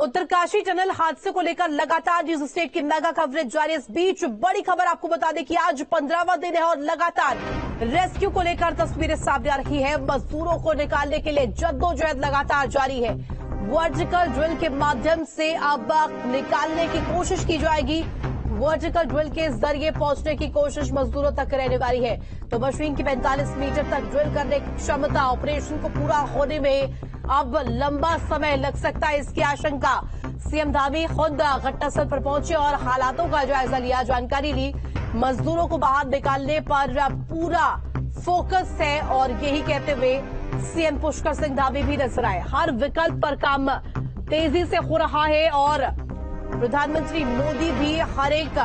Uttarkashi tunnel हादसे को लेकर लगातार न्यूज स्टेट की मेगा कवरेज जारी। इस बीच बड़ी खबर आपको बता दें कि आज 15वां दिन है और लगातार रेस्क्यू को लेकर तस्वीरें सामने आ रही है। मजदूरों को निकालने के लिए जद्दोजहद लगातार जारी है। वर्टिकल ड्रिल के माध्यम से अब निकालने की कोशिश की जाएगी। वर्टिकल ड्रिल के जरिए पहुंचने की कोशिश मजदूरों तक रहने वाली है। तो मशीन की 45 मीटर तक ड्रिल करने की क्षमता, ऑपरेशन को पूरा होने में अब लंबा समय लग सकता है, इसकी आशंका। सीएम धामी खुद घटनास्थल पर पहुंचे और हालातों का जायजा लिया, जानकारी ली। मजदूरों को बाहर निकालने पर पूरा फोकस है और यही कहते हुए सीएम पुष्कर सिंह धामी भी नजर आए। हर विकल्प पर काम तेजी से हो रहा है और प्रधानमंत्री मोदी भी हर एक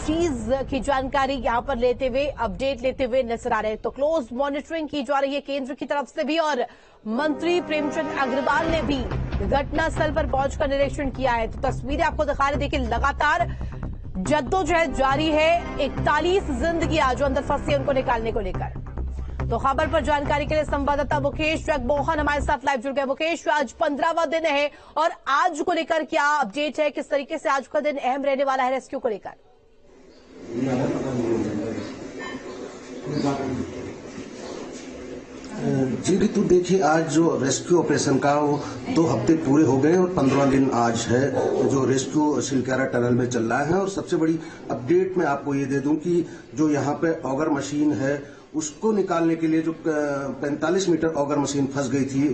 चीज की जानकारी यहां पर लेते हुए, अपडेट लेते हुए नजर आ रहे हैं। तो क्लोज मॉनिटरिंग की जा रही है केंद्र की तरफ से भी और मंत्री प्रेमचंद अग्रवाल ने भी घटनास्थल पर पहुंचकर निरीक्षण किया है। तो तस्वीरें आपको दिखा रहे, देखिए लगातार जद्दोजहद जारी है। 41 जिंदगियां जो अंदर फंसी है उनको निकालने को लेकर। तो खबर पर जानकारी के लिए संवाददाता मुकेश जगमोहन हमारे साथ लाइव जुड़ गए। मुकेश, आज 15वां दिन है और आज को लेकर क्या अपडेट है, किस तरीके से आज का दिन अहम रहने वाला है रेस्क्यू को लेकर? जी ऋतु, देखिए आज जो रेस्क्यू ऑपरेशन का वो 2 हफ्ते पूरे हो गए और 15वां दिन आज है जो रेस्क्यू सिलक्यारा टनल में चल रहा है। और सबसे बड़ी अपडेट मैं आपको ये दे दूं कि जो यहाँ पे ऑगर मशीन है उसको निकालने के लिए जो 45 मीटर ऑगर मशीन फंस गई थी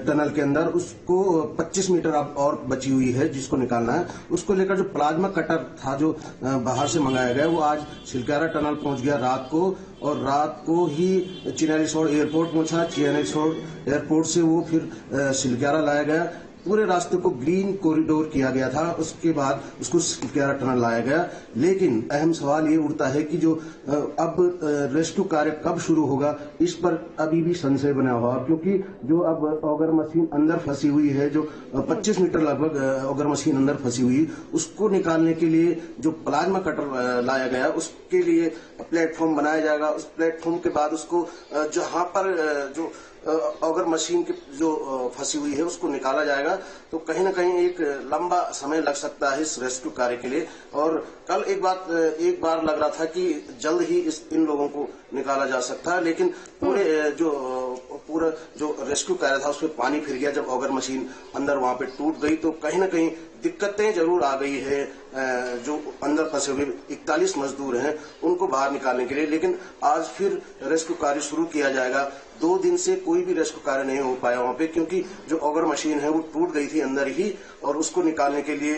टनल के अंदर, उसको 25 मीटर अब और बची हुई है जिसको निकालना है। उसको लेकर जो प्लाज्मा कटर था जो बाहर से मंगाया गया वो आज सिलक्यारा टनल पहुंच गया रात को, और रात को ही चिनारीसोड़ एयरपोर्ट पहुंचा। चिनारीसोड़ एयरपोर्ट से वो फिर सिलक्यारा लाया गया। पूरे रास्ते को ग्रीन कॉरिडोर किया गया था, उसके बाद उसको सिलक्यारा टनल लाया गया। लेकिन अहम सवाल ये उठता है कि जो अब रेस्क्यू कार्य कब शुरू होगा, इस पर अभी भी संशय बना हुआ, क्योंकि जो अब ऑगर मशीन अंदर फंसी हुई है, जो 25 मीटर लगभग ऑगर मशीन अंदर फंसी हुई, उसको निकालने के लिए जो प्लाज्मा कटर लाया गया उसके लिए प्लेटफॉर्म बनाया जाएगा। उस प्लेटफॉर्म के बाद उसको जहां पर जो ऑगर मशीन की जो फंसी हुई है उसको निकाला जाएगा। तो कहीं ना कहीं एक लंबा समय लग सकता है इस रेस्क्यू कार्य के लिए। और कल एक बार लग रहा था कि जल्द ही इन लोगों को निकाला जा सकता है, लेकिन पूरा जो रेस्क्यू कार्य था उसमें पानी फिर गया। जब ऑगर मशीन अंदर वहां पे टूट गई तो कहीं ना कहीं दिक्कतें जरूर आ गई है। जो अंदर फंसे हुए 41 मजदूर हैं उनको बाहर निकालने के लिए, लेकिन आज फिर रेस्क्यू कार्य शुरू किया जाएगा। 2 दिन से कोई भी रेस्क्यू कार्य नहीं हो पाया वहां पे, क्योंकि जो ऑगर मशीन है वो टूट गई थी अंदर ही, और उसको निकालने के लिए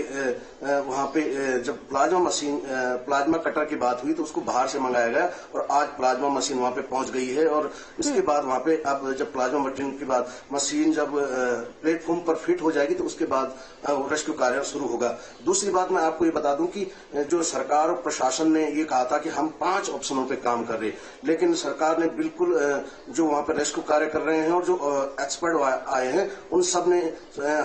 वहां पे जब प्लाज्मा कटर की बात हुई तो उसको बाहर से मंगाया गया और आज प्लाज्मा मशीन वहां पे पहुंच गई है। और इसके बाद वहां पे अब जब प्लाज्मा मशीन जब प्लेटफॉर्म पर फिट हो जाएगी तो उसके बाद रेस्क्यू कार्य शुरू होगा। दूसरी बात मैं आपको ये बता दूं कि जो सरकार और प्रशासन ने ये कहा था कि हम 5 ऑप्शनों पे काम कर रहे हैं, लेकिन सरकार ने बिल्कुल जो वहां पर रेस्क्यू कार्य कर रहे हैं और जो एक्सपर्ट आए हैं उन सब ने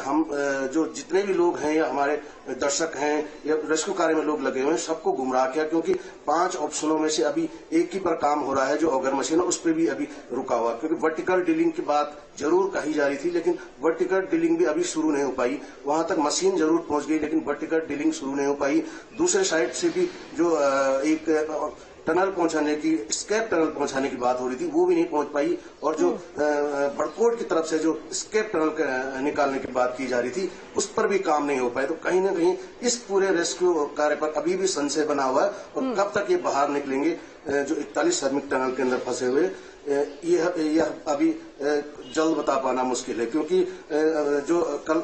हम जो जितने भी लोग हैं या हमारे दर्शक हैं या रेस्क्यू कार्य में लोग लगे हुए हैं सबको गुमराह किया, क्योंकि 5 ऑप्शनों में से अभी एक ही पर काम हो रहा है जो ऑगर मशीन है उस पर भी अभी रुका हुआ। क्योंकि वर्टिकल ड्रिलिंग की बात जरूर कही जा रही थी, लेकिन वर्टिकल ड्रिलिंग भी अभी शुरू नहीं हो पाई। वहां तक मशीन जरूर पहुंच गई लेकिन वर्टिकल ड्रिलिंग शुरू नहीं हो पाई। दूसरे साइड से भी जो एक टनल पहुंचाने की, स्केप टनल पहुंचाने की बात हो रही थी वो भी नहीं पहुंच पाई। और जो बड़कोट की तरफ से जो स्केप टनल निकालने की बात की जा रही थी उस पर भी काम नहीं हो पाए। तो कहीं ना कहीं इस पूरे रेस्क्यू कार्य पर अभी भी संशय बना हुआ है और कब तक ये बाहर निकलेंगे जो 41 श्रमिक टनल के अंदर फंसे हुए, यह अभी जल्द बता पाना मुश्किल है। क्योंकि जो कल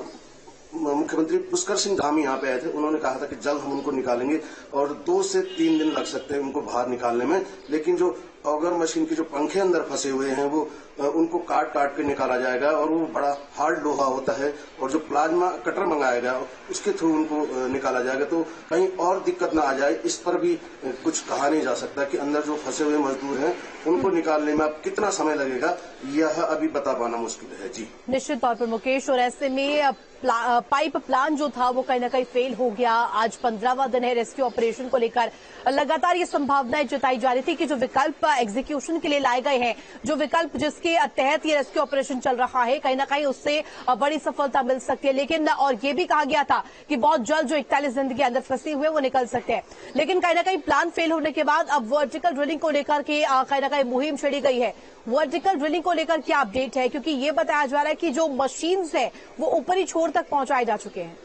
मुख्यमंत्री पुष्कर सिंह धामी यहाँ पे आए थे, उन्होंने कहा था कि जल्द हम उनको निकालेंगे और 2 से 3 दिन लग सकते हैं उनको बाहर निकालने में। लेकिन जो ऑगर मशीन के जो पंखे अंदर फंसे हुए हैं वो उनको काट के निकाला जाएगा और वो बड़ा हार्ड लोहा होता है और जो प्लाज्मा कटर मंगाया गया उसके थ्रू उनको निकाला जाएगा। तो कहीं और दिक्कत ना आ जाए इस पर भी कुछ कहा नहीं जा सकता कि अंदर जो फंसे हुए मजदूर हैं उनको निकालने में अब कितना समय लगेगा यह अभी बता पाना मुश्किल है। जी निश्चित तौर पर मुकेश, और ऐसे में पाइप प्लान जो था वो कहीं ना कहीं फेल हो गया। आज 15वां दिन है रेस्क्यू ऑपरेशन को लेकर लगातार ये संभावनाएं जताई जा रही थी कि जो विकल्प एग्जीक्यूशन के लिए लाए गए हैं, जो विकल्प जिसके तहत ये रेस्क्यू ऑपरेशन चल रहा है, कहीं ना कहीं उससे बड़ी सफलता मिल सकती है। लेकिन और ये भी कहा गया था कि बहुत जल्द जो 41 जिंदगी अंदर फंसे हुए वो निकल सकते हैं। लेकिन कहीं ना कहीं प्लान फेल होने के बाद अब वर्टिकल ड्रिलिंग को लेकर के कहीं ना कहीं मुहिम छेड़ी गई है। वर्टिकल ड्रिलिंग को लेकर क्या अपडेट है, क्योंकि ये बताया जा रहा है कि जो मशीन्स है वो ऊपरी छोर तक पहुंचाए जा चुके हैं।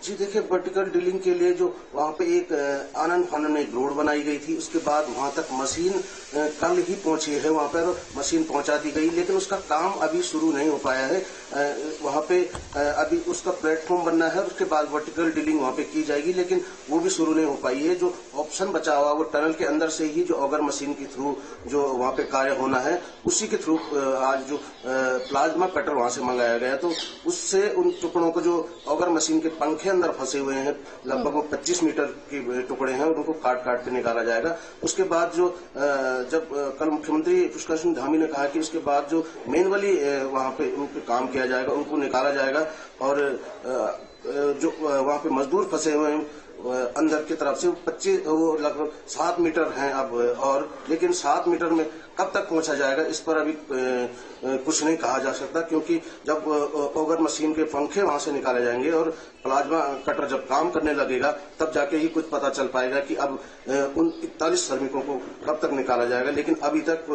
जी देखिए, वर्टिकल ड्रिलिंग के लिए जो वहाँ पे एक आनंद फानन में एक रोड बनाई गई थी, उसके बाद वहाँ तक मशीन कल ही पहुंची है, वहाँ पर मशीन पहुंचा दी गई, लेकिन उसका काम अभी शुरू नहीं हो पाया है। वहाँ पे अभी उसका प्लेटफॉर्म बनना है, उसके बाद वर्टिकल ड्रिलिंग वहाँ पे की जाएगी, लेकिन वो भी शुरू नहीं हो पाई है। जो ऑप्शन बचा हुआ वो टनल के अंदर से ही जो ऑगर मशीन के थ्रू जो वहाँ पे कार्य होना है, उसी के थ्रू आज जो प्लाज्मा कटर वहाँ से मंगाया गया, तो उससे उन टुकड़ों को जो ऑगर मशीन के पंखे अंदर फंसे हुए हैं, लगभग वो 25 मीटर के टुकड़े हैं, उनको काट काट के निकाला जाएगा। उसके बाद जो जब कल मुख्यमंत्री पुष्कर सिंह धामी ने कहा कि उसके बाद जो मैनुअली वहाँ पे उन पे काम किया जाएगा, उनको निकाला जाएगा, और जो वहाँ पे मजदूर फंसे हुए हैं अंदर की तरफ से 25 वो लगभग 7 मीटर हैं अब, और लेकिन 7 मीटर में कब तक पहुंचा जाएगा इस पर अभी कुछ नहीं कहा जा सकता, क्योंकि जब ऑगर मशीन के पंखे वहां से निकाले जाएंगे और प्लाज्मा कटर जब काम करने लगेगा, तब जाके ही कुछ पता चल पाएगा कि अब उन 41 श्रमिकों को कब तक निकाला जाएगा। लेकिन अभी तक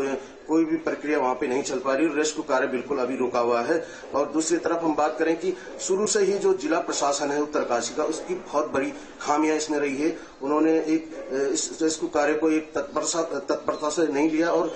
कोई भी प्रक्रिया वहां पे नहीं चल पा रही, रेस्क्यू कार्य बिल्कुल अभी रुका हुआ है। और दूसरी तरफ हम बात करें कि शुरू से ही जो जिला प्रशासन है उत्तरकाशी का, उसकी बहुत बड़ी खामियां इसमें रही है। उन्होंने इस रेस्क्यू कार्य को एक तत्परता से नहीं लिया, और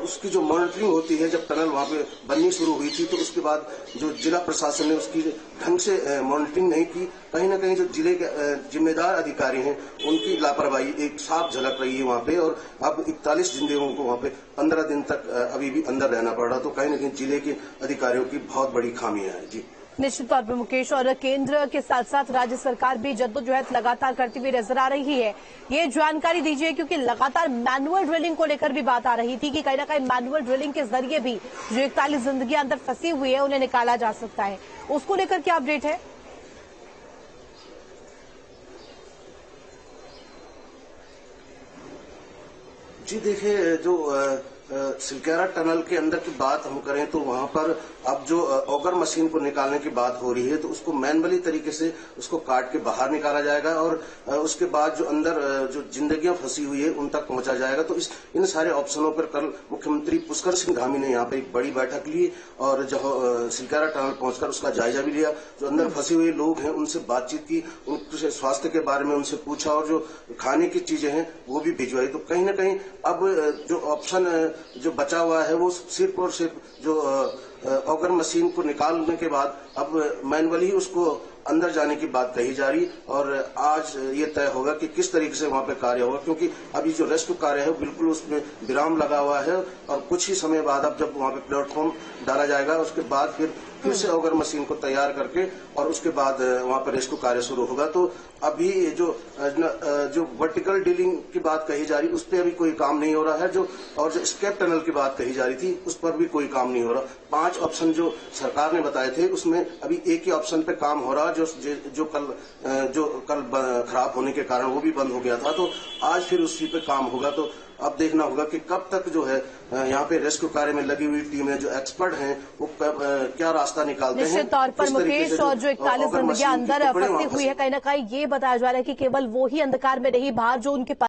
उसकी जो मॉनिटरिंग होती है, जब टनल वहां पे बननी शुरू हुई थी, तो उसके बाद जो जिला प्रशासन ने उसकी ढंग से मॉनिटरिंग नहीं की। कहीं ना कहीं जो जिले के जिम्मेदार अधिकारी हैं, उनकी लापरवाही एक साफ झलक रही है वहां पे, और अब 41 जिंदगियों को वहां पे 15 दिन तक अभी भी अंदर रहना पड़ रहा। तो कहीं ना कहीं जिले के अधिकारियों की बहुत बड़ी खामियां है। जी निश्चित तौर पर मुकेश, और केंद्र के साथ साथ राज्य सरकार भी जद्दोजहद लगातार करती हुई नजर आ रही है। ये जानकारी दीजिए, क्योंकि लगातार मैनुअल ड्रिलिंग को लेकर भी बात आ रही थी कि कहीं ना कहीं मैनुअल ड्रिलिंग के जरिए भी जो 41 जिंदगियां अंदर फंसी हुई है उन्हें निकाला जा सकता है। उसको लेकर क्या अपडेट है? जी देखिए, जो सिलकेरा टनल के अंदर की बात हम करें तो वहां पर अब जो ऑगर मशीन को निकालने की बात हो रही है, तो उसको मैनुअली तरीके से उसको काट के बाहर निकाला जाएगा, और उसके बाद जो अंदर जो जिंदगियां फंसी हुई है उन तक पहुंचा जाएगा। तो इन सारे ऑप्शनों पर कल मुख्यमंत्री पुष्कर सिंह धामी ने यहाँ पे एक बड़ी बैठक ली, और जो सिलकेरा टनल पहुंचकर उसका जायजा भी लिया। जो अंदर फंसे हुए लोग हैं उनसे बातचीत की, उनके स्वास्थ्य के बारे में उनसे पूछा, और जो खाने की चीजें हैं वो भी भिजवाई। तो कहीं ना कहीं अब जो ऑप्शन जो बचा हुआ है वो सिर्फ और सिर्फ जो ऑगर मशीन को निकालने के बाद अब मैनुअली उसको अंदर जाने की बात कही जा रही, और आज ये तय होगा कि किस तरीके से वहां पे कार्य होगा, क्योंकि अभी जो रेस्क्यू कार्य है बिल्कुल उसमें विराम लगा हुआ है, और कुछ ही समय बाद अब जब वहां पे प्लेटफॉर्म डाला जाएगा, उसके बाद फिर से ऑगर मशीन को तैयार करके और उसके बाद वहां पर रेस्क्यू कार्य शुरू होगा। तो अभी जो वर्टिकल ड्रिलिंग की बात कही जा रही, उस पर अभी कोई काम नहीं हो रहा है। जो स्केप टनल की बात कही जा रही थी, उस पर भी कोई काम नहीं हो रहा। 5 ऑप्शन जो सरकार ने बताए थे, उसमें अभी एक ही ऑप्शन पे काम हो रहा, जो कल खराब होने के कारण वो भी बंद हो गया था। तो आज फिर उसी पे काम होगा। तो अब देखना होगा कि कब तक जो है यहाँ पे रेस्क्यू कार्य में लगी हुई टीमें, जो एक्सपर्ट हैं, वो क्या रास्ता निकालते हैं। निश्चित तौर पर मुकेश, और जो 41 जिंदगियां अंदर फंसी हुई है, कहीं ना कहीं ये बताया जा रहा है कि केवल वो ही अंधकार में नहीं, बाहर जो उनके